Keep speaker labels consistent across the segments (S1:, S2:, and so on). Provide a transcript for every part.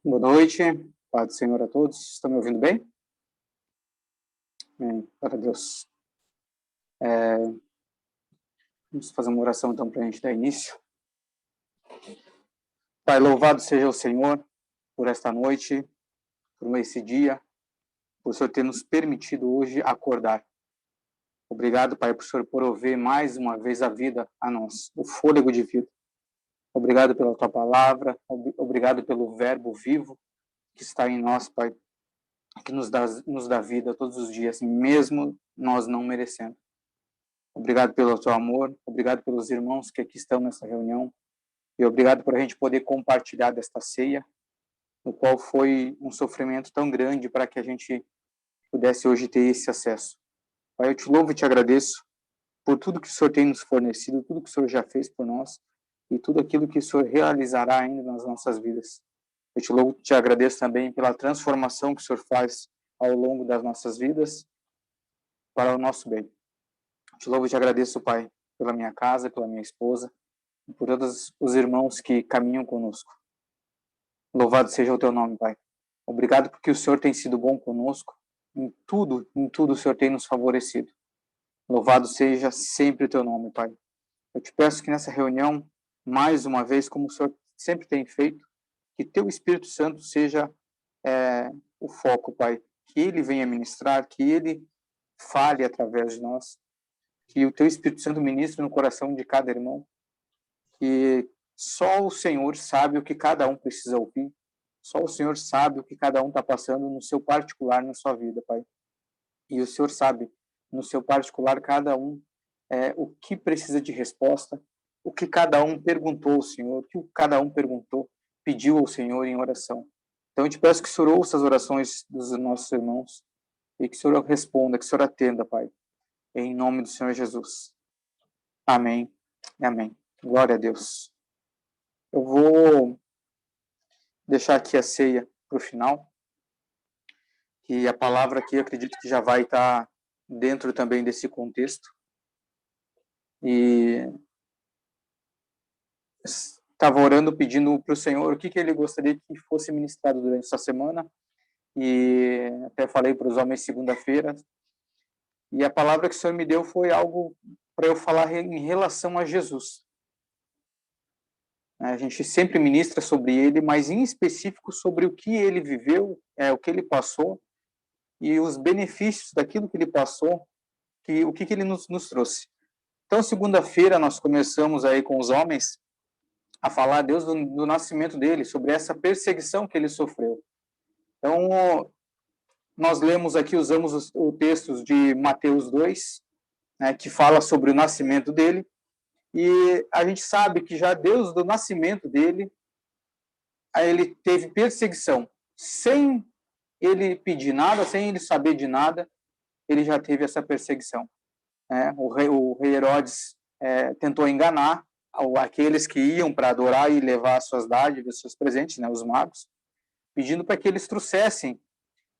S1: Boa noite, paz do Senhor a todos. Estão me ouvindo bem? Amém, glória a Deus. Vamos fazer uma oração então para a gente dar início. Pai, louvado seja o Senhor por esta noite, por esse dia, por o Senhor ter nos permitido hoje acordar. Obrigado, Pai, por o Senhor prover mais uma vez a vida a nós, o fôlego de vida. Obrigado pela Tua palavra, obrigado pelo verbo vivo que está em nós, Pai, que nos dá vida todos os dias, mesmo nós não merecendo. Obrigado pelo Teu amor, obrigado pelos irmãos que aqui estão nessa reunião, e obrigado por a gente poder compartilhar desta ceia, no qual foi um sofrimento tão grande para que a gente pudesse hoje ter esse acesso. Pai, eu te louvo e te agradeço por tudo que o Senhor tem nos fornecido, tudo que o Senhor já fez por nós, e tudo aquilo que o Senhor realizará ainda nas nossas vidas. Eu te louvo e te agradeço também pela transformação que o Senhor faz ao longo das nossas vidas para o nosso bem. Eu te louvo e te agradeço, Pai, pela minha casa, pela minha esposa, e por todos os irmãos que caminham conosco. Louvado seja o teu nome, Pai. Obrigado porque o Senhor tem sido bom conosco. Em tudo o Senhor tem nos favorecido. Louvado seja sempre o teu nome, Pai. Eu te peço que nessa reunião, mais uma vez, como o Senhor sempre tem feito, que teu Espírito Santo seja o foco, Pai. Que ele venha ministrar, que ele fale através de nós, que o teu Espírito Santo ministre no coração de cada irmão, que só o Senhor sabe o que cada um precisa ouvir, só o Senhor sabe o que cada um está passando no seu particular, na sua vida, Pai. E o Senhor sabe, no seu particular, cada um o que precisa de resposta, o que cada um perguntou ao Senhor, o que cada um perguntou, pediu ao Senhor em oração. Então, eu te peço que o Senhor ouça as orações dos nossos irmãos e que o Senhor responda, que o Senhor atenda, Pai. Em nome do Senhor Jesus. Amém e amém. Glória a Deus. Eu vou deixar aqui a ceia para o final. E a palavra aqui, eu acredito que já vai estar dentro também desse contexto. E estava orando, pedindo para o Senhor o que ele gostaria que fosse ministrado durante essa semana. E até falei para os homens segunda-feira. E a palavra que o Senhor me deu foi algo para eu falar em relação a Jesus. A gente sempre ministra sobre ele, mas em específico sobre o que ele viveu, o que ele passou e os benefícios daquilo que ele passou, o que ele nos trouxe. Então, segunda-feira, nós começamos aí com os homens a falar a Deus do nascimento dele, sobre essa perseguição que ele sofreu. Então, nós lemos aqui, usamos o texto de Mateus 2, que fala sobre o nascimento dele, e a gente sabe que já Deus, do nascimento dele, ele teve perseguição. Sem ele pedir nada, sem ele saber de nada, ele já teve essa perseguição. O rei Herodes tentou enganar aqueles que iam para adorar e levar suas dádivas, seus presentes, os magos, pedindo para que eles trouxessem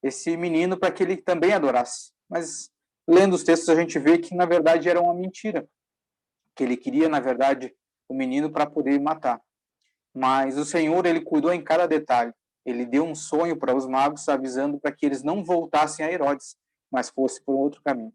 S1: esse menino para que ele também adorasse. Mas, lendo os textos, a gente vê que, na verdade, era uma mentira. Que ele queria, na verdade, o menino para poder matar. Mas o Senhor, ele cuidou em cada detalhe. Ele deu um sonho para os magos, avisando para que eles não voltassem a Herodes, mas fossem por outro caminho.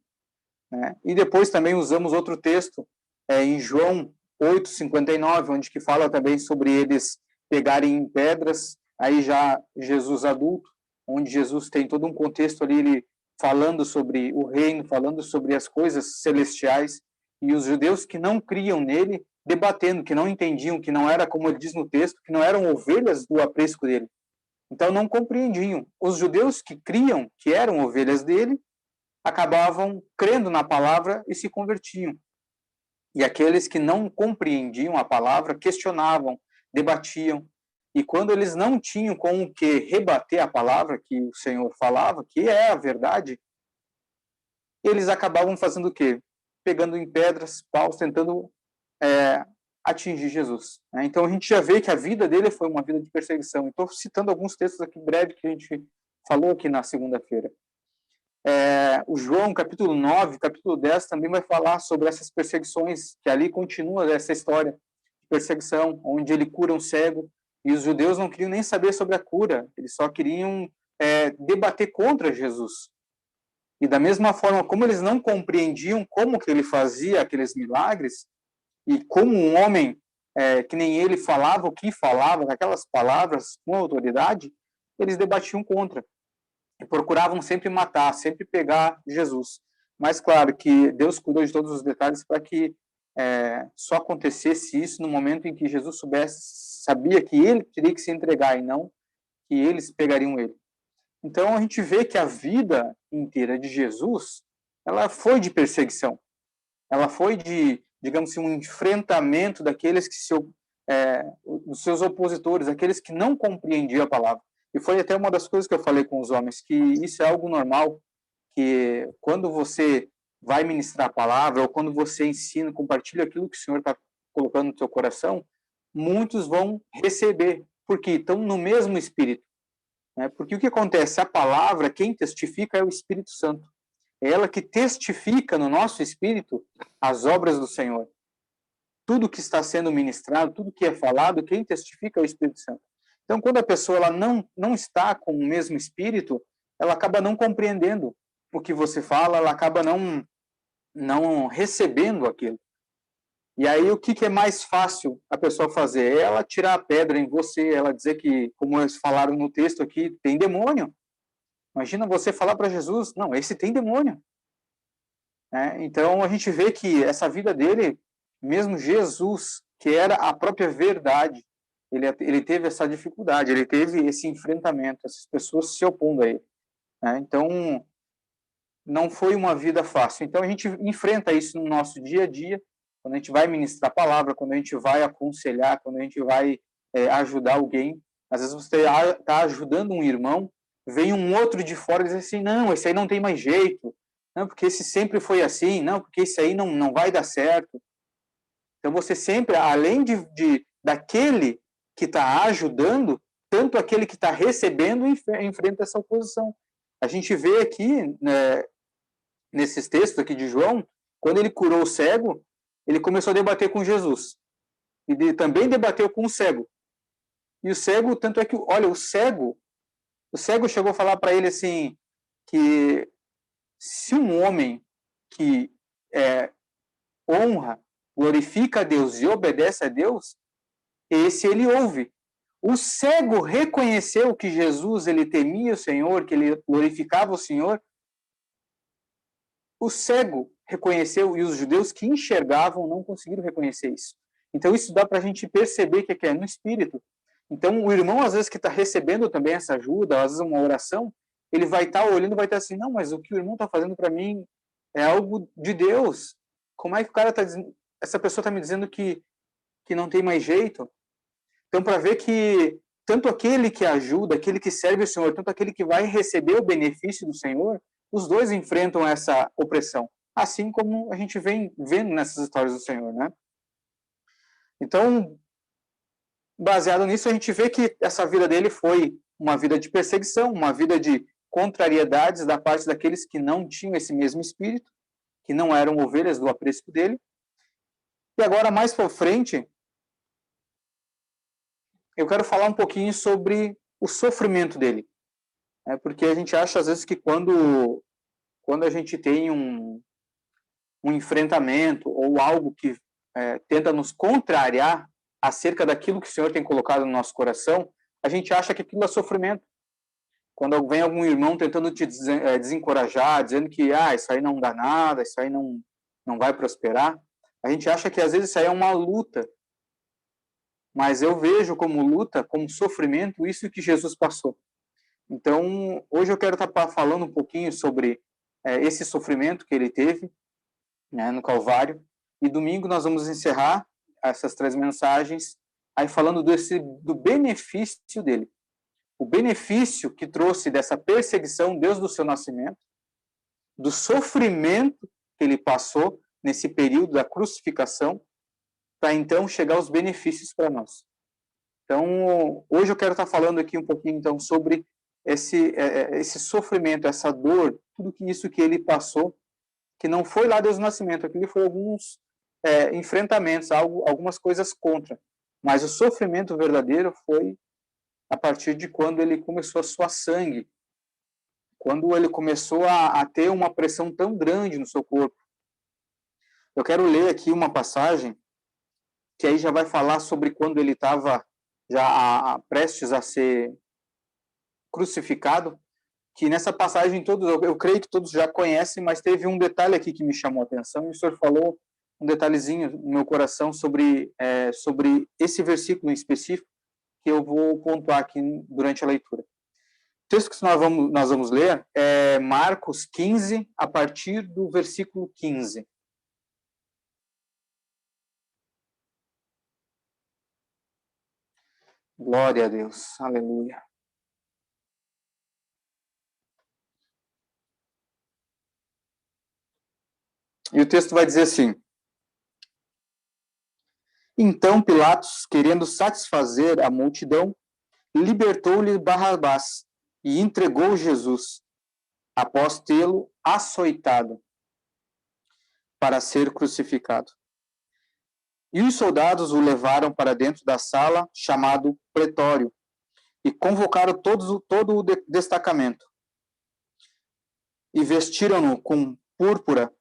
S1: E depois também usamos outro texto, em João 8:59, onde que fala também sobre eles pegarem pedras, aí já Jesus adulto, onde Jesus tem todo um contexto ali, ele falando sobre o reino, falando sobre as coisas celestiais, e os judeus que não criam nele, debatendo, que não entendiam, que não era, como ele diz no texto, que não eram ovelhas do aprisco dele. Então, não compreendiam. Os judeus que criam, que eram ovelhas dele, acabavam crendo na palavra e se convertiam. E aqueles que não compreendiam a palavra, questionavam, debatiam. E quando eles não tinham com o que rebater a palavra que o Senhor falava, que é a verdade, eles acabavam fazendo o quê? Pegando em pedras, paus, tentando atingir Jesus. Então, a gente já vê que a vida dele foi uma vida de perseguição. Estou citando alguns textos aqui breve que a gente falou aqui na segunda-feira. O João, capítulo 9, capítulo 10, também vai falar sobre essas perseguições, que ali continua essa história de perseguição, onde ele cura um cego, E os judeus não queriam nem saber sobre a cura, eles só queriam debater contra Jesus. E da mesma forma, como eles não compreendiam como que ele fazia aqueles milagres, e como um homem que nem ele falava o que falava, aquelas palavras com autoridade, eles debatiam contra. E procuravam sempre matar, sempre pegar Jesus. Mas, claro, que Deus cuidou de todos os detalhes para que só acontecesse isso no momento em que Jesus sabia que ele teria que se entregar e não que eles pegariam ele. Então, a gente vê que a vida inteira de Jesus, ela foi de perseguição. Ela foi de, digamos assim, um enfrentamento daqueles que dos seus opositores, aqueles que não compreendiam a palavra. E foi até uma das coisas que eu falei com os homens, que isso é algo normal, que quando você vai ministrar a palavra, ou quando você ensina, compartilha aquilo que o Senhor está colocando no seu coração, muitos vão receber, porque estão no mesmo espírito. Né? Porque o que acontece? A palavra, quem testifica é o Espírito Santo. É ela que testifica no nosso espírito as obras do Senhor. Tudo que está sendo ministrado, tudo que é falado, quem testifica é o Espírito Santo. Então, quando a pessoa ela não está com o mesmo espírito, ela acaba não compreendendo o que você fala, ela acaba não recebendo aquilo. E aí, o que é mais fácil a pessoa fazer? É ela tirar a pedra em você, ela dizer que, como eles falaram no texto aqui, tem demônio. Imagina você falar para Jesus, não, esse tem demônio. Então, a gente vê que essa vida dele, mesmo Jesus, que era a própria verdade, ele teve essa dificuldade, ele teve esse enfrentamento, essas pessoas se opondo a ele. Então, não foi uma vida fácil. Então, a gente enfrenta isso no nosso dia a dia, quando a gente vai ministrar a palavra, quando a gente vai aconselhar, quando a gente vai ajudar alguém. Às vezes você está ajudando um irmão, vem um outro de fora e diz assim, não, esse aí não tem mais jeito, não, porque esse sempre foi assim, não, porque esse aí não vai dar certo. Então você sempre, além daquele que está ajudando, tanto aquele que está recebendo enfrenta essa oposição. A gente vê aqui, né, nesses textos aqui de João, quando ele curou o cego, ele começou a debater com Jesus. E também debateu com o cego. E o cego, tanto é que, olha, o cego chegou a falar para ele assim, que se um homem que honra, glorifica a Deus e obedece a Deus, esse ele ouve. O cego reconheceu que Jesus, ele temia o Senhor, que ele glorificava o Senhor. O cego reconheceu e os judeus que enxergavam não conseguiram reconhecer isso. Então, isso dá para a gente perceber que é no espírito. Então, o irmão, às vezes, que está recebendo também essa ajuda, às vezes uma oração, ele vai estar olhando e vai estar assim, não, mas o que o irmão está fazendo para mim é algo de Deus. Como é que o cara está dizendo, essa pessoa está me dizendo que não tem mais jeito? Então, para ver que tanto aquele que ajuda, aquele que serve o Senhor, tanto aquele que vai receber o benefício do Senhor, os dois enfrentam essa opressão, assim como a gente vem vendo nessas histórias do Senhor, né? Então, baseado nisso, a gente vê que essa vida dele foi uma vida de perseguição, uma vida de contrariedades da parte daqueles que não tinham esse mesmo espírito, que não eram ovelhas do aprisco dele. E agora, mais para frente, eu quero falar um pouquinho sobre o sofrimento dele. Porque a gente acha, às vezes, que quando a gente tem um enfrentamento ou algo que tenta nos contrariar acerca daquilo que o Senhor tem colocado no nosso coração, a gente acha que aquilo é sofrimento. Quando vem algum irmão tentando te desencorajar, dizendo que isso aí não dá nada, isso aí não vai prosperar, a gente acha que às vezes isso aí é uma luta. Mas eu vejo como luta, como sofrimento, isso que Jesus passou. Então, hoje eu quero estar falando um pouquinho sobre esse sofrimento que ele teve, né, no Calvário, e domingo nós vamos encerrar essas 3 mensagens aí falando do benefício dele. O benefício que trouxe dessa perseguição desde o seu nascimento, do sofrimento que ele passou nesse período da crucificação, para então chegar aos benefícios para nós. Então, hoje eu quero estar falando aqui um pouquinho então sobre esse sofrimento, essa dor, tudo isso que ele passou, que não foi lá desde o nascimento, aquilo foi alguns enfrentamentos, algumas coisas contra. Mas o sofrimento verdadeiro foi a partir de quando ele começou a suar sangue, quando ele começou a ter uma pressão tão grande no seu corpo. Eu quero ler aqui uma passagem que aí já vai falar sobre quando ele estava já prestes a ser crucificado, que nessa passagem todos, eu creio que todos já conhecem, mas teve um detalhe aqui que me chamou a atenção, e o senhor falou um detalhezinho no meu coração sobre esse versículo em específico, que eu vou pontuar aqui durante a leitura. O texto que nós vamos ler é Marcos 15, a partir do versículo 15. Glória a Deus, aleluia. E o texto vai dizer assim: Então Pilatos, querendo satisfazer a multidão, libertou-lhe Barrabás e entregou Jesus, após tê-lo açoitado, para ser crucificado. E os soldados o levaram para dentro da sala, chamado pretório, e convocaram todo o destacamento. E vestiram-no com púrpura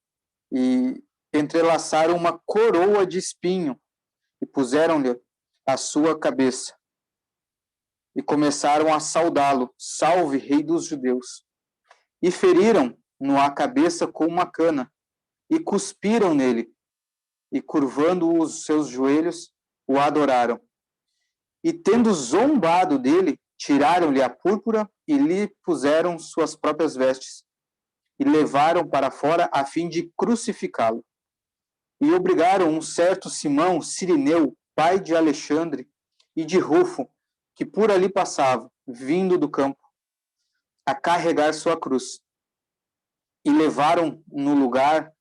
S1: e entrelaçaram uma coroa de espinho e puseram-lhe a sua cabeça. E começaram a saudá-lo, salve, rei dos judeus. E feriram-no a cabeça com uma cana, e cuspiram nele, e curvando os seus joelhos, o adoraram. E tendo zombado dele, tiraram-lhe a púrpura e lhe puseram suas próprias vestes, e levaram para fora a fim de crucificá-lo. E obrigaram um certo Simão Cirineu, pai de Alexandre, e de Rufo, que por ali passava, vindo do campo, a carregar sua cruz. E levaram no lugar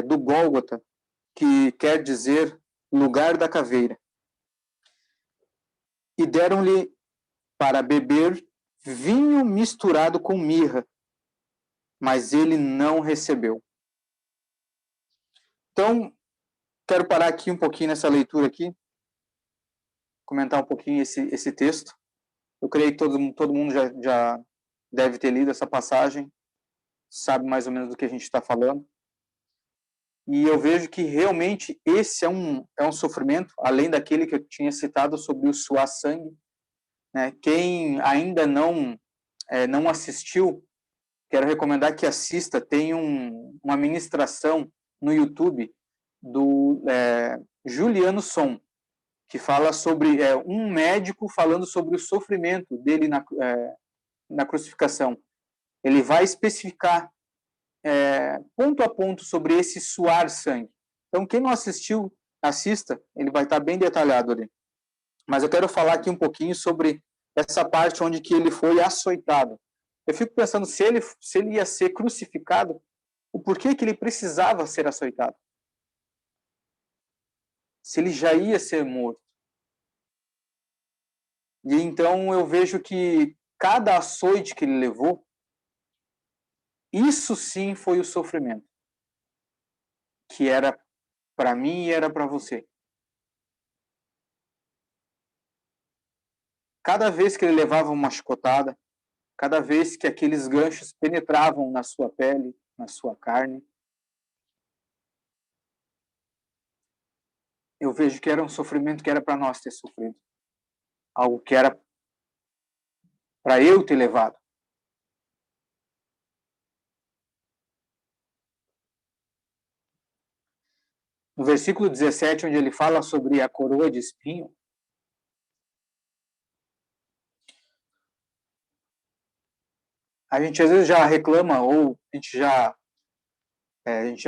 S1: do Gólgota, que quer dizer lugar da caveira. E deram-lhe para beber vinho misturado com mirra, mas ele não recebeu. Então, quero parar aqui um pouquinho nessa leitura aqui, comentar um pouquinho esse texto. Eu creio que todo mundo já deve ter lido essa passagem, sabe mais ou menos do que a gente está falando. E eu vejo que realmente esse é um sofrimento, além daquele que eu tinha citado sobre o suar sangue. Né? Quem ainda não assistiu, quero recomendar que assista. Tem uma ministração no YouTube do Juliano Som, que fala sobre um médico falando sobre o sofrimento dele na crucificação. Ele vai especificar ponto a ponto sobre esse suar sangue. Então, quem não assistiu, assista, ele vai estar bem detalhado ali. Mas eu quero falar aqui um pouquinho sobre essa parte onde que ele foi açoitado. Eu fico pensando, se ele ia ser crucificado, o porquê que ele precisava ser açoitado? Se ele já ia ser morto. E então eu vejo que cada açoite que ele levou, isso sim foi o sofrimento, que era para mim e era para você. Cada vez que ele levava uma chicotada, cada vez que aqueles ganchos penetravam na sua pele, na sua carne, eu vejo que era um sofrimento que era para nós ter sofrido. Algo que era para eu ter levado. No versículo 17, onde ele fala sobre a coroa de espinho, a gente às vezes já reclama, ou a gente já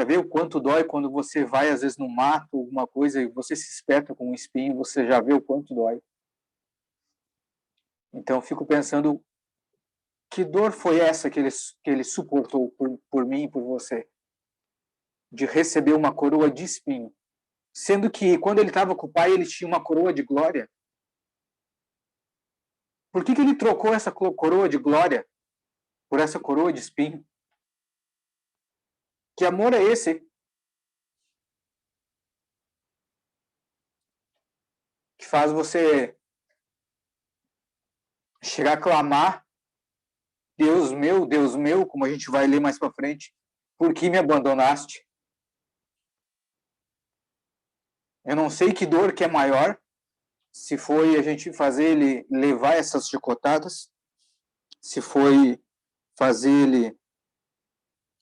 S1: vê o quanto dói quando você vai, às vezes, no mato, alguma coisa, e você se espeta com um espinho, você já vê o quanto dói. Então, eu fico pensando, que dor foi essa que ele suportou por mim e por você? De receber uma coroa de espinho. Sendo que, quando ele estava com o pai, ele tinha uma coroa de glória. Por que ele trocou essa coroa de glória por essa coroa de espinho? Que amor é esse? Que faz você chegar a clamar, Deus meu, como a gente vai ler mais para frente, por que me abandonaste? Eu não sei que dor que é maior, se foi a gente fazer ele levar essas chicotadas, se foi fazer ele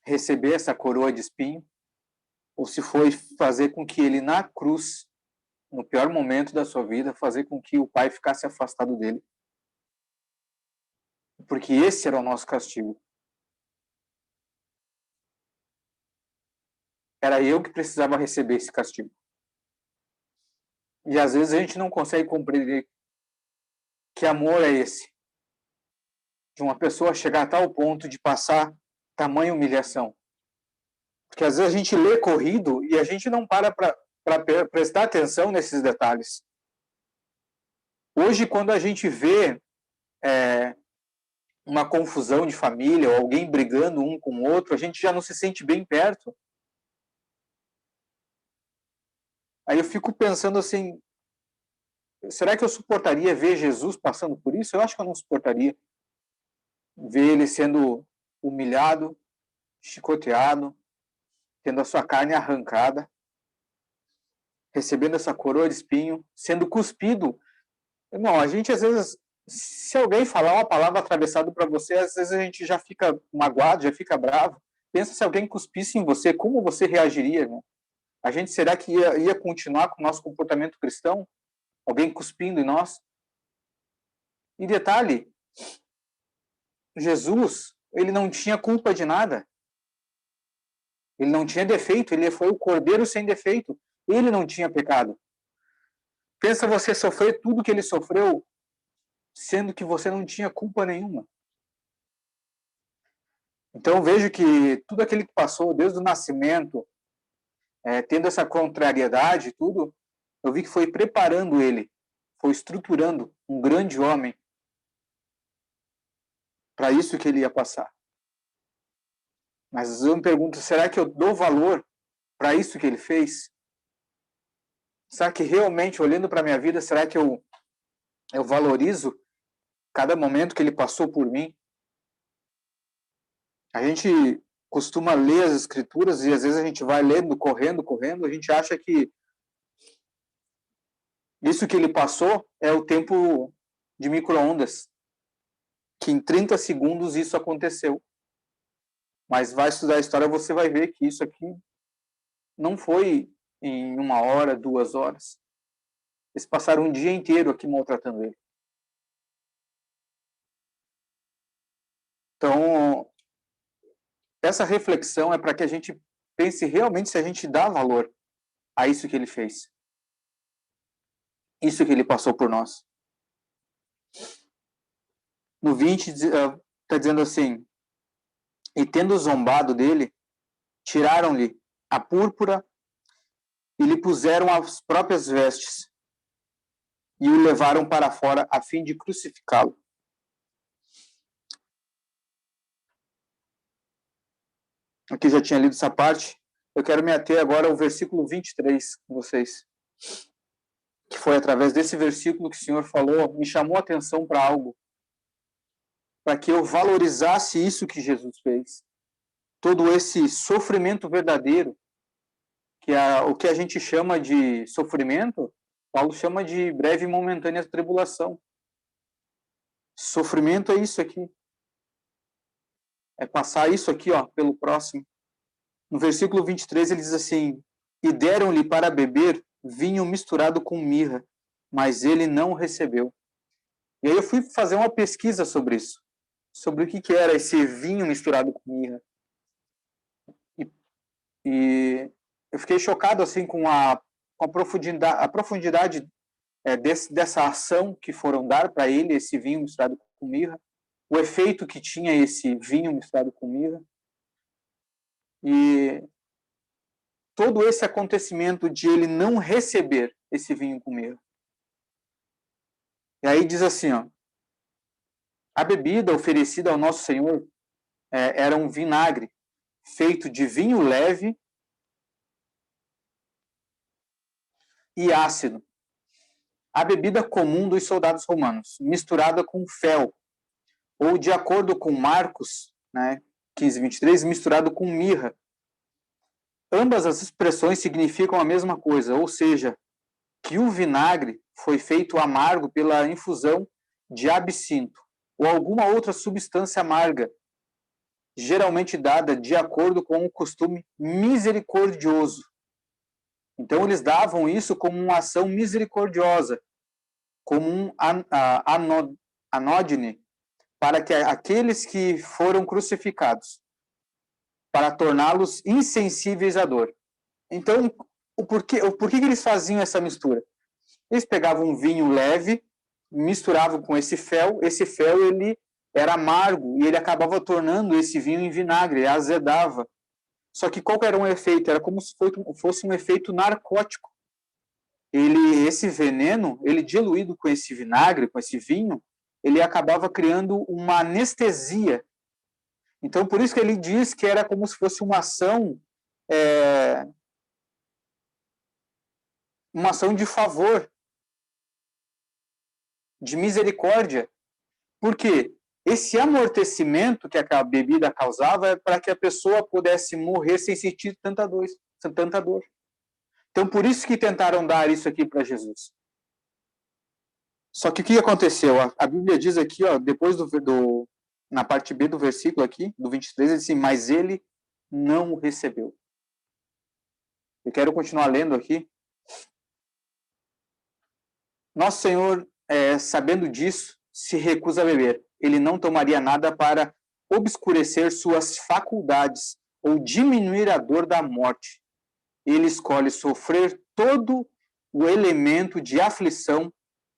S1: receber essa coroa de espinho, ou se foi fazer com que ele na cruz, no pior momento da sua vida, fazer com que o Pai ficasse afastado dele. Porque esse era o nosso castigo. Era eu que precisava receber esse castigo. E às vezes a gente não consegue compreender que amor é esse. De uma pessoa chegar a tal ponto de passar tamanha humilhação. Porque às vezes a gente lê corrido e a gente não para prestar atenção nesses detalhes. Hoje, quando a gente vê uma confusão de família, ou alguém brigando um com o outro, a gente já não se sente bem perto. Aí eu fico pensando assim, será que eu suportaria ver Jesus passando por isso? Eu acho que eu não suportaria. Ver ele sendo humilhado, chicoteado, tendo a sua carne arrancada, recebendo essa coroa de espinho, sendo cuspido. Não, a gente às vezes, se alguém falar uma palavra atravessada para você, às vezes a gente já fica magoado, já fica bravo. Pensa se alguém cuspisse em você, como você reagiria, né? A gente, será que ia continuar com o nosso comportamento cristão? Alguém cuspindo em nós? E detalhe, Jesus, ele não tinha culpa de nada. Ele não tinha defeito, ele foi o cordeiro sem defeito. Ele não tinha pecado. Pensa você sofrer tudo que ele sofreu, sendo que você não tinha culpa nenhuma. Então eu vejo que tudo aquilo que passou, desde o nascimento, tendo essa contrariedade, tudo, eu vi que foi preparando ele, foi estruturando um grande homem para isso que ele ia passar. Mas eu me pergunto, será que eu dou valor para isso que ele fez? Será que realmente, olhando para a minha vida, será que eu valorizo cada momento que ele passou por mim? A gente costuma ler as escrituras e às vezes a gente vai lendo, correndo, a gente acha que isso que ele passou é o tempo de micro-ondas, que em 30 segundos isso aconteceu. Mas vai estudar a história, você vai ver que isso aqui não foi em 1 hora, 2 horas. Eles passaram um dia inteiro aqui maltratando ele. Então, essa reflexão é para que a gente pense realmente se a gente dá valor a isso que ele fez. Isso que ele passou por nós. No 20, está dizendo assim, e tendo zombado dele, tiraram-lhe a púrpura e lhe puseram as próprias vestes e o levaram para fora a fim de crucificá-lo. Aqui já tinha lido essa parte. Eu quero me ater agora ao versículo 23 com vocês. Que foi através desse versículo que o Senhor falou, me chamou a atenção para algo. Para que eu valorizasse isso que Jesus fez. Todo esse sofrimento verdadeiro, que é o que a gente chama de sofrimento, Paulo chama de breve e momentânea tribulação. Sofrimento é isso aqui. É passar isso aqui, ó, pelo próximo. No versículo 23 ele diz assim, e deram-lhe para beber vinho misturado com mirra, mas ele não recebeu. E aí eu fui fazer uma pesquisa sobre isso, sobre o que era esse vinho misturado com mirra. E eu fiquei chocado assim com a profundidade dessa ação que foram dar para ele, esse vinho misturado com mirra, o efeito que tinha esse vinho misturado com mirra, e todo esse acontecimento de ele não receber esse vinho com mirra. E aí diz assim, ó, a bebida oferecida ao nosso Senhor era um vinagre feito de vinho leve e ácido. a bebida comum dos soldados romanos, misturada com fel, ou de acordo com Marcos, né, 15:23, misturado com mirra. Ambas as expressões significam a mesma coisa, ou seja, que o vinagre foi feito amargo pela infusão de absinto ou alguma outra substância amarga, geralmente dada de acordo com o costume misericordioso. Então, eles davam isso como uma ação misericordiosa, como um anódine, para que aqueles que foram crucificados, para torná-los insensíveis à dor. Então, por que eles faziam essa mistura? Eles pegavam um vinho leve, misturavam com esse fel ele era amargo e ele acabava tornando esse vinho em vinagre, azedava. Só que qual era um efeito? Era como se fosse um efeito narcótico. Esse veneno, ele diluído com esse vinagre, com esse vinho, ele acabava criando uma anestesia. Então, por isso que ele diz que era como se fosse uma ação de favor, de misericórdia. Por quê? Esse amortecimento que a bebida causava é para que a pessoa pudesse morrer sem sentir tanta dor. Então, por isso que tentaram dar isso aqui para Jesus. Só que o que aconteceu? A Bíblia diz aqui, ó, depois na parte B do versículo aqui, do 23, ele diz assim, mas ele não o recebeu. Eu quero continuar lendo aqui. Nosso Senhor, sabendo disso, se recusa a beber. Ele não tomaria nada para obscurecer suas faculdades ou diminuir a dor da morte. Ele escolhe sofrer todo o elemento de aflição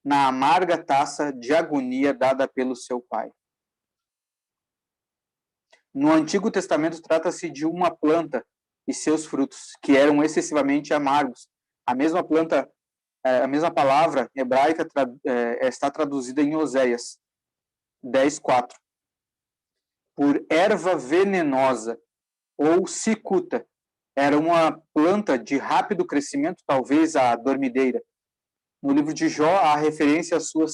S1: na amarga taça de agonia dada pelo seu Pai. No Antigo Testamento trata-se de uma planta e seus frutos, que eram excessivamente amargos. A mesma planta, a mesma palavra hebraica está traduzida em Oséias 10:4, por erva venenosa ou cicuta. Era uma planta de rápido crescimento, talvez a dormideira. No livro de Jó, há referência à sua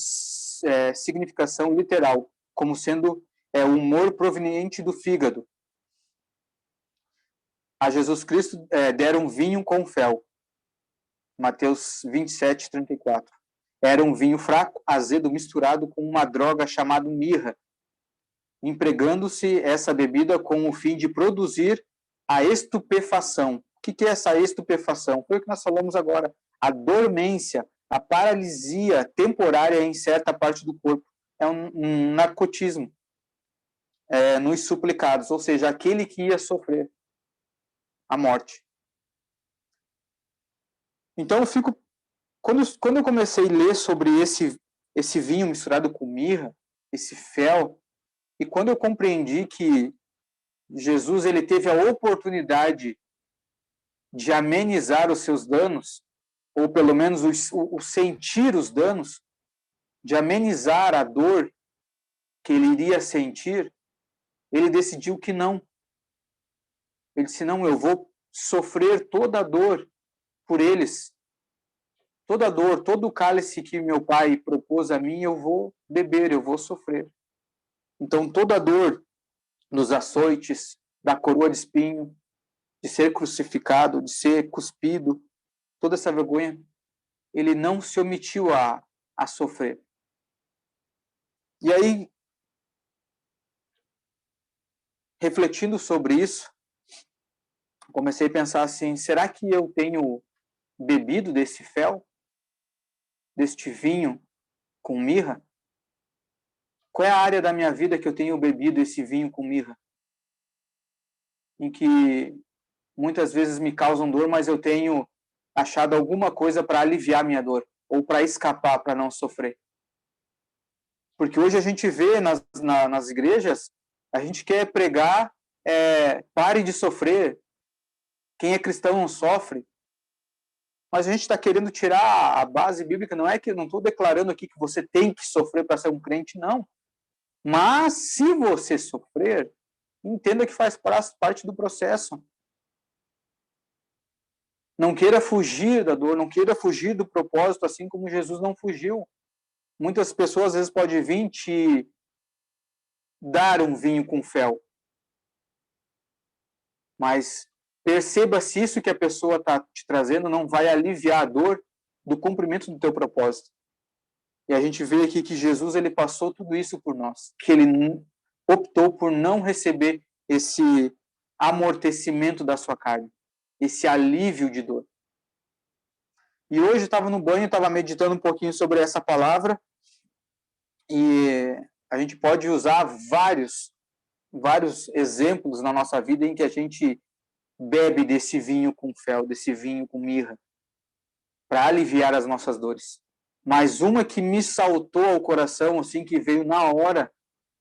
S1: significação literal, como sendo o humor proveniente do fígado. A Jesus Cristo deram vinho com fel. Mateus 27:34. Era um vinho fraco, azedo, misturado com uma droga chamada mirra, empregando-se essa bebida com o fim de produzir a estupefação. O que é essa estupefação? Foi o que nós falamos agora. A dormência, a paralisia temporária em certa parte do corpo. É um narcotismo nos suplicados, ou seja, aquele que ia sofrer a morte. Então, quando eu comecei a ler sobre esse vinho misturado com mirra, esse fel, e quando eu compreendi que Jesus ele teve a oportunidade de amenizar os seus danos, ou pelo menos o sentir os danos, de amenizar a dor que ele iria sentir, ele decidiu que não. Ele disse, não, eu vou sofrer toda a dor por eles. Toda a dor, todo o cálice que meu pai propôs a mim, eu vou beber, eu vou sofrer. Então, toda a dor dos açoites, da coroa de espinho, de ser crucificado, de ser cuspido, toda essa vergonha, ele não se omitiu a sofrer. E aí, refletindo sobre isso, comecei a pensar assim, será que eu tenho bebido desse fel? Deste vinho com mirra? Qual é a área da minha vida que eu tenho bebido esse vinho com mirra? Em que muitas vezes me causam dor, mas eu tenho achado alguma coisa para aliviar minha dor, ou para escapar, para não sofrer. Porque hoje a gente vê nas igrejas, a gente quer pregar, pare de sofrer, quem é cristão não sofre, mas a gente está querendo tirar a base bíblica, não é que eu não estou declarando aqui que você tem que sofrer para ser um crente, não. Mas se você sofrer, entenda que faz parte do processo. Não queira fugir da dor, não queira fugir do propósito, assim como Jesus não fugiu. Muitas pessoas, às vezes, podem vir te dar um vinho com fel, mas perceba se isso que a pessoa está te trazendo não vai aliviar a dor do cumprimento do teu propósito. E a gente vê aqui que Jesus, ele passou tudo isso por nós, que ele optou por não receber esse amortecimento da sua carne, esse alívio de dor. E hoje eu estava no banho, estava meditando um pouquinho sobre essa palavra, e a gente pode usar vários exemplos na nossa vida em que a gente bebe desse vinho com fel, desse vinho com mirra, para aliviar as nossas dores. Mas uma que me saltou ao coração, assim, que veio na hora,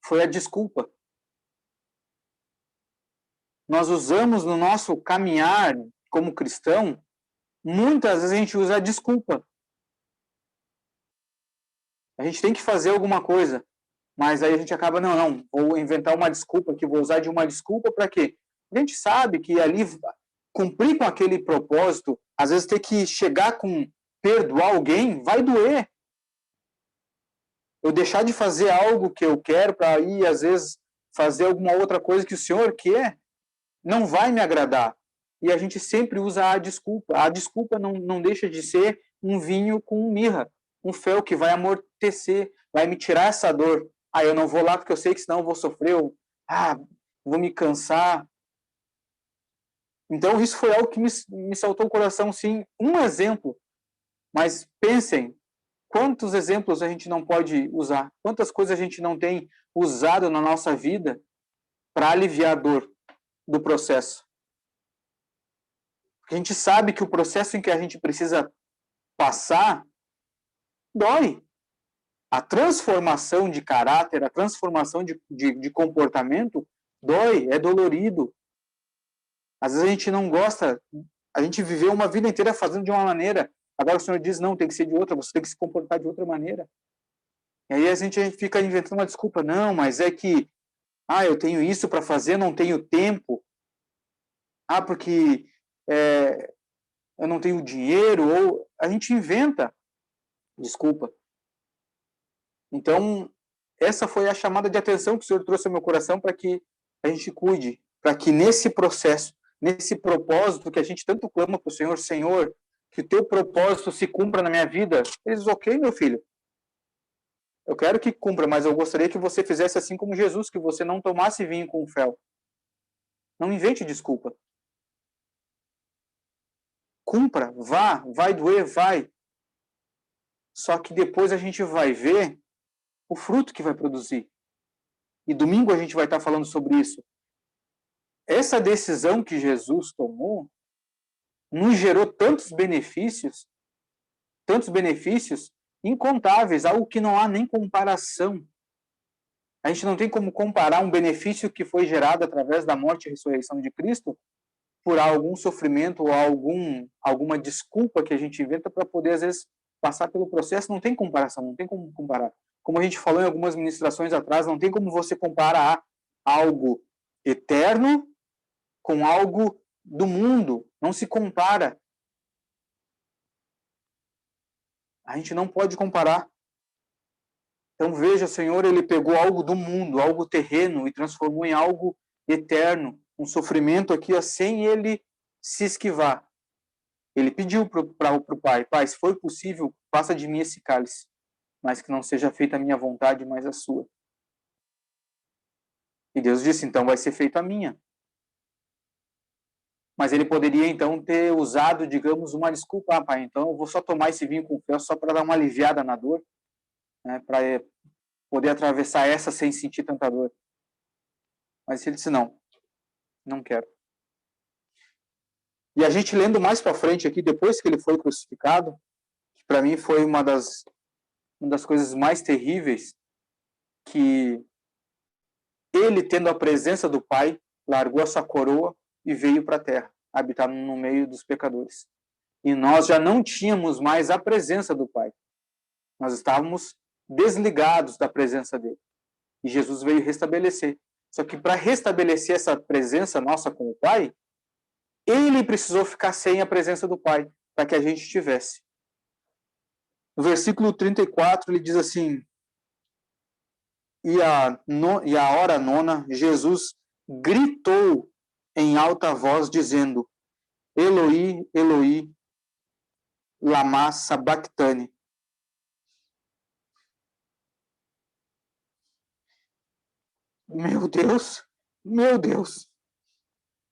S1: foi a desculpa. Nós usamos no nosso caminhar como cristão, muitas vezes a gente usa a desculpa. A gente tem que fazer alguma coisa, mas aí a gente acaba, não, vou inventar uma desculpa aqui, vou usar de uma desculpa para quê? A gente sabe que ali cumprir com aquele propósito, às vezes ter que chegar com perdoar alguém, vai doer. Eu deixar de fazer algo que eu quero para ir, às vezes, fazer alguma outra coisa que o Senhor quer, não vai me agradar. E a gente sempre usa a desculpa. A desculpa não deixa de ser um vinho com mirra, um fel que vai amortecer, vai me tirar essa dor. Eu não vou lá porque eu sei que senão eu vou sofrer, vou me cansar. Então, isso foi algo que me saltou o coração, sim, um exemplo. Mas pensem, quantos exemplos a gente não pode usar? Quantas coisas a gente não tem usado na nossa vida para aliviar a dor do processo? Porque a gente sabe que o processo em que a gente precisa passar dói. A transformação de caráter, a transformação de comportamento dói, é dolorido. Às vezes a gente não gosta, a gente viveu uma vida inteira fazendo de uma maneira, agora o Senhor diz, não, tem que ser de outra, você tem que se comportar de outra maneira. E aí a gente fica inventando uma desculpa, não, mas é que, eu tenho isso para fazer, não tenho tempo, porque eu não tenho dinheiro, ou a gente inventa desculpa. Então, essa foi a chamada de atenção que o Senhor trouxe ao meu coração para que a gente cuide, para que nesse processo, nesse propósito que a gente tanto clama para o Senhor, Senhor, que o teu propósito se cumpra na minha vida. Ele diz, ok, meu filho, eu quero que cumpra, mas eu gostaria que você fizesse assim como Jesus, que você não tomasse vinho com fel. Não invente desculpa. Cumpra, vai doer, vai. Só que depois a gente vai ver o fruto que vai produzir. E domingo a gente vai estar falando sobre isso. Essa decisão que Jesus tomou nos gerou tantos benefícios incontáveis, algo que não há nem comparação. A gente não tem como comparar um benefício que foi gerado através da morte e ressurreição de Cristo por algum sofrimento ou alguma desculpa que a gente inventa para poder, às vezes, passar pelo processo. Não tem comparação, não tem como comparar. Como a gente falou em algumas ministrações atrás, não tem como você comparar algo eterno com algo do mundo. Não se compara. A gente não pode comparar. Então veja, o Senhor, ele pegou algo do mundo, algo terreno, e transformou em algo eterno, um sofrimento aqui, sem ele se esquivar. Ele pediu para o Pai, Pai, se for possível, passa de mim esse cálice, mas que não seja feita a minha vontade, mas a sua. E Deus disse, então vai ser feita a minha. Mas ele poderia, então, ter usado, digamos, uma desculpa, Pai, então eu vou só tomar esse vinho com fel só para dar uma aliviada na dor, né, para poder atravessar essa sem sentir tanta dor. Mas ele disse, não quero. E a gente lendo mais para frente aqui, depois que ele foi crucificado, que para mim foi uma das coisas mais terríveis, que ele, tendo a presença do Pai, largou a sua coroa e veio para a terra, habitar no meio dos pecadores. E nós já não tínhamos mais a presença do Pai. Nós estávamos desligados da presença dele. E Jesus veio restabelecer. Só que para restabelecer essa presença nossa com o Pai, Ele precisou ficar sem a presença do Pai, para que a gente tivesse. No versículo 34, ele diz assim: e a hora nona, Jesus gritou em alta voz, dizendo: Eloi, Eloi, lama sabachthani. Meu Deus,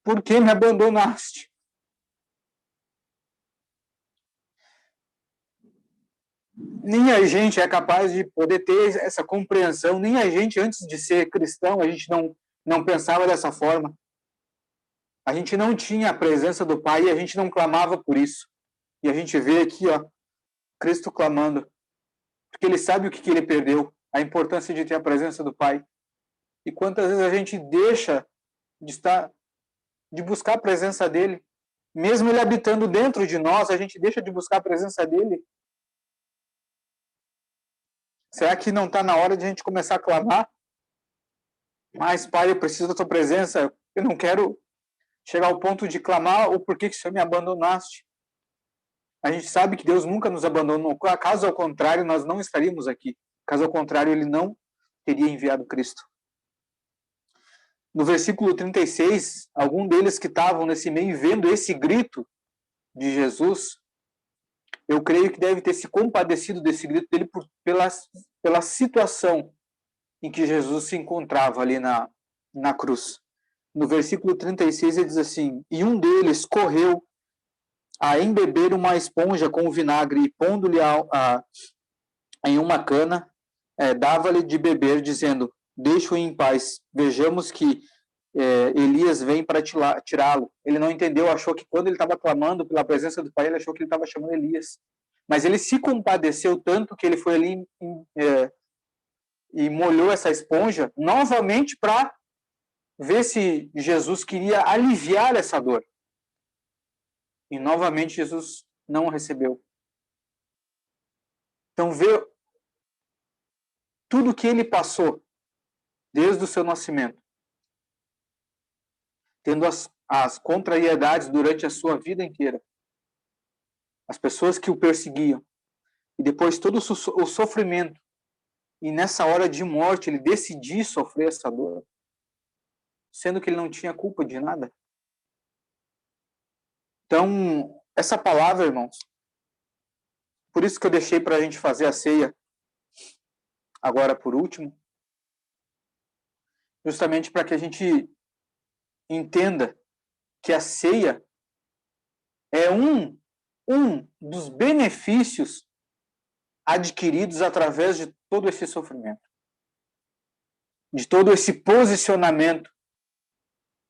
S1: por que me abandonaste? Nem a gente é capaz de poder ter essa compreensão, nem a gente, antes de ser cristão, a gente não pensava dessa forma. A gente não tinha a presença do Pai e a gente não clamava por isso. E a gente vê aqui, ó, Cristo clamando, porque ele sabe o que ele perdeu, a importância de ter a presença do Pai. E quantas vezes a gente deixa de buscar a presença dele, mesmo ele habitando dentro de nós, a gente deixa de buscar a presença dele. Será que não está na hora de a gente começar a clamar? Mas, Pai, eu preciso da tua presença, eu não quero chegar ao ponto de clamar o porquê que o Senhor me abandonaste. A gente sabe que Deus nunca nos abandonou. Caso ao contrário, nós não estaríamos aqui. Caso ao contrário, ele não teria enviado Cristo. No versículo 36, algum deles que estavam nesse meio vendo esse grito de Jesus, eu creio que deve ter se compadecido desse grito dele pela situação em que Jesus se encontrava ali na cruz. No versículo 36 ele diz assim: e um deles correu a embeber uma esponja com vinagre e pondo-lhe em uma cana, dava-lhe de beber, dizendo: deixa-o em paz, vejamos que Elias vem para tirá-lo. Ele não entendeu, achou que quando ele estava clamando pela presença do Pai, ele achou que ele estava chamando Elias. Mas ele se compadeceu tanto que ele foi ali e molhou essa esponja novamente para ver se Jesus queria aliviar essa dor. E novamente Jesus não recebeu. Então vê tudo que ele passou desde o seu nascimento, tendo as contrariedades durante a sua vida inteira, as pessoas que o perseguiam, e depois todo o sofrimento, e nessa hora de morte ele decidiu sofrer essa dor, sendo que ele não tinha culpa de nada. Então, essa palavra, irmãos, por isso que eu deixei para a gente fazer a ceia agora por último, justamente para que a gente entenda que a ceia é um dos benefícios adquiridos através de todo esse sofrimento, de todo esse posicionamento,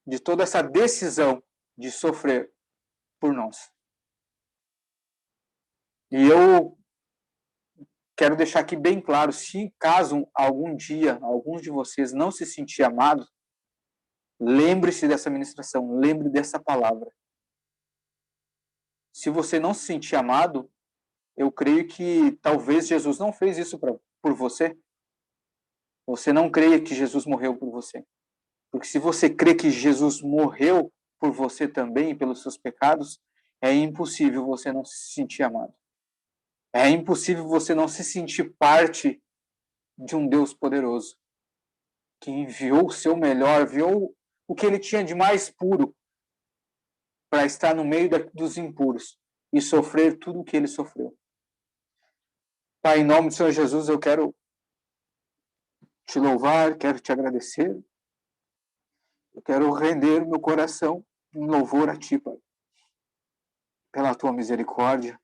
S1: de toda essa decisão de sofrer por nós. E eu quero deixar aqui bem claro, se caso algum dia alguns de vocês não se sentir amados, lembre-se dessa ministração, lembre dessa palavra. Se você não se sentir amado, eu creio que talvez Jesus não fez isso por você. Você não creia que Jesus morreu por você. Porque se você crê que Jesus morreu por você também e pelos seus pecados, é impossível você não se sentir amado. É impossível você não se sentir parte de um Deus poderoso, que enviou o seu melhor, enviou o que ele tinha de mais puro para estar no meio dos impuros e sofrer tudo o que ele sofreu. Pai, em nome do Senhor Jesus, eu quero te louvar, quero te agradecer. Eu quero render o meu coração em louvor a ti, Pai, pela tua misericórdia,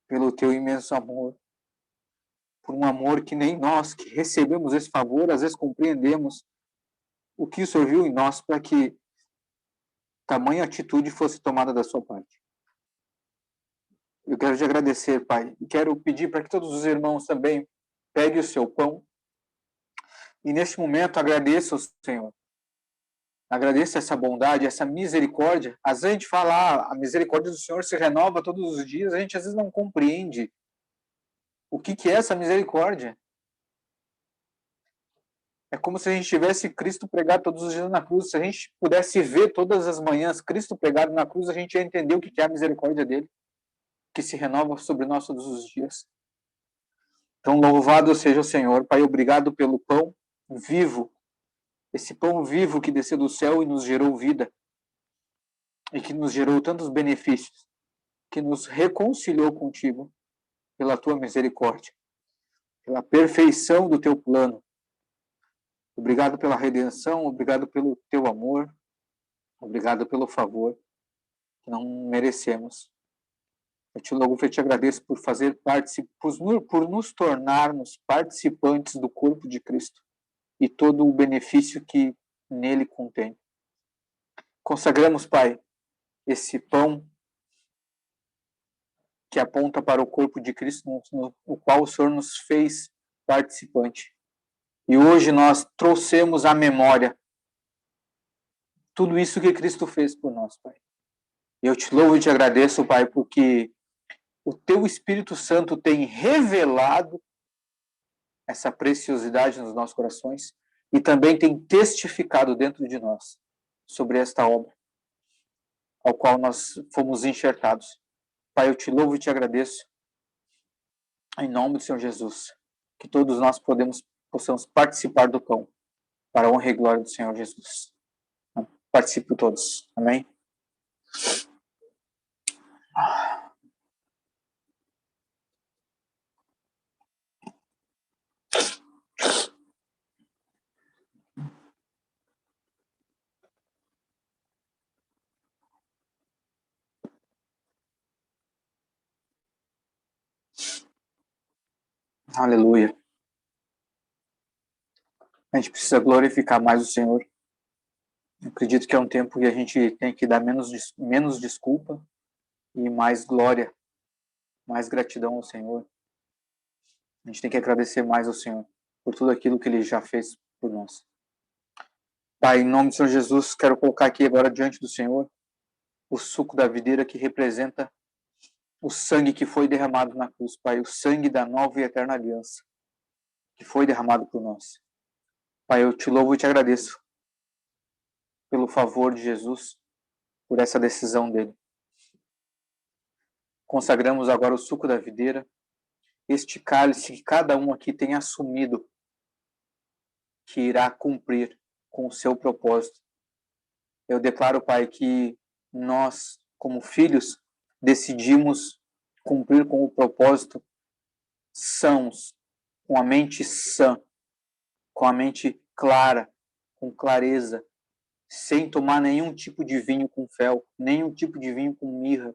S1: pelo teu imenso amor, por um amor que nem nós que recebemos esse favor, às vezes compreendemos o que o Senhor viu em nós para que tamanha atitude fosse tomada da sua parte. Eu quero te agradecer, Pai, e quero pedir para que todos os irmãos também peguem o seu pão e neste momento agradeça ao Senhor. Agradeça essa bondade, essa misericórdia. Às vezes a gente fala, a misericórdia do Senhor se renova todos os dias, a gente às vezes não compreende o que é essa misericórdia. É como se a gente tivesse Cristo pregado todos os dias na cruz. Se a gente pudesse ver todas as manhãs Cristo pregado na cruz, a gente ia entender o que é a misericórdia dele, que se renova sobre nós todos os dias. Então, louvado seja o Senhor. Pai, obrigado pelo pão vivo, esse pão vivo que desceu do céu e nos gerou vida, e que nos gerou tantos benefícios, que nos reconciliou contigo pela tua misericórdia, pela perfeição do teu plano. Obrigado pela redenção, obrigado pelo teu amor, obrigado pelo favor que não merecemos. Eu te louvo e te agradeço por fazer parte, por nos tornarmos participantes do corpo de Cristo e todo o benefício que nele contém. Consagramos, Pai, esse pão que aponta para o corpo de Cristo, no qual o Senhor nos fez participante. E hoje nós trouxemos à memória tudo isso que Cristo fez por nós, Pai. E eu te louvo e te agradeço, Pai, porque o teu Espírito Santo tem revelado essa preciosidade nos nossos corações e também tem testificado dentro de nós sobre esta obra ao qual nós fomos enxertados. Pai, eu te louvo e te agradeço em nome do Senhor Jesus, que todos nós possamos participar do pão para a honra e glória do Senhor Jesus. Participe todos. Amém? Aleluia. A gente precisa glorificar mais o Senhor. Eu acredito que é um tempo que a gente tem que dar menos desculpa e mais glória, mais gratidão ao Senhor. A gente tem que agradecer mais ao Senhor por tudo aquilo que Ele já fez por nós. Pai, em nome do Senhor Jesus, quero colocar aqui agora diante do Senhor o suco da videira que representa o sangue que foi derramado na cruz, Pai, o sangue da nova e eterna aliança que foi derramado por nós. Pai, eu te louvo e te agradeço pelo favor de Jesus, por essa decisão dele. Consagramos agora o suco da videira, este cálice que cada um aqui tem assumido que irá cumprir com o seu propósito. Eu declaro, Pai, que nós, como filhos, decidimos cumprir com o propósito sãos, com a mente sã, com a mente clara, com clareza, sem tomar nenhum tipo de vinho com fel, nenhum tipo de vinho com mirra.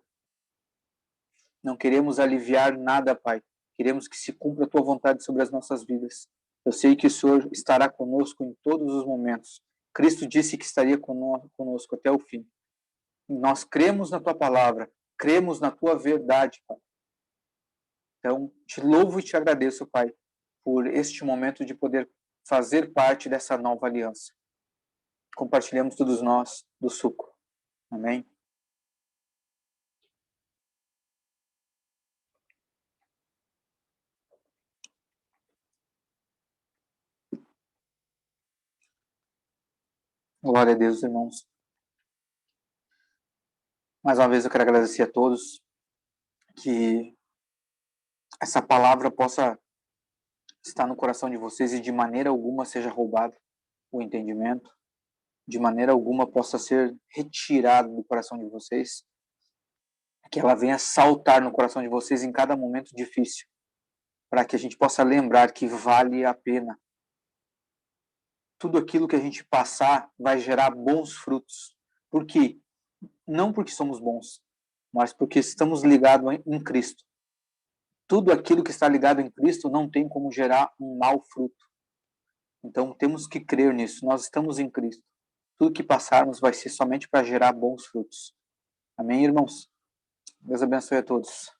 S1: Não queremos aliviar nada, Pai. Queremos que se cumpra a Tua vontade sobre as nossas vidas. Eu sei que o Senhor estará conosco em todos os momentos. Cristo disse que estaria conosco até o fim. E nós cremos na Tua palavra, cremos na Tua verdade, Pai. Então, te louvo e te agradeço, Pai, por este momento de poder fazer parte dessa nova aliança. Compartilhamos todos nós do suco. Amém? Glória a Deus, irmãos. Mais uma vez eu quero agradecer a todos, que essa palavra possa estar no coração de vocês e de maneira alguma seja roubado o entendimento, de maneira alguma possa ser retirado do coração de vocês, que ela venha saltar no coração de vocês em cada momento difícil, para que a gente possa lembrar que vale a pena. Tudo aquilo que a gente passar vai gerar bons frutos. Por quê? Não porque somos bons, mas porque estamos ligados em Cristo. Tudo aquilo que está ligado em Cristo não tem como gerar um mau fruto. Então temos que crer nisso. Nós estamos em Cristo. Tudo que passarmos vai ser somente para gerar bons frutos. Amém, irmãos? Deus abençoe a todos.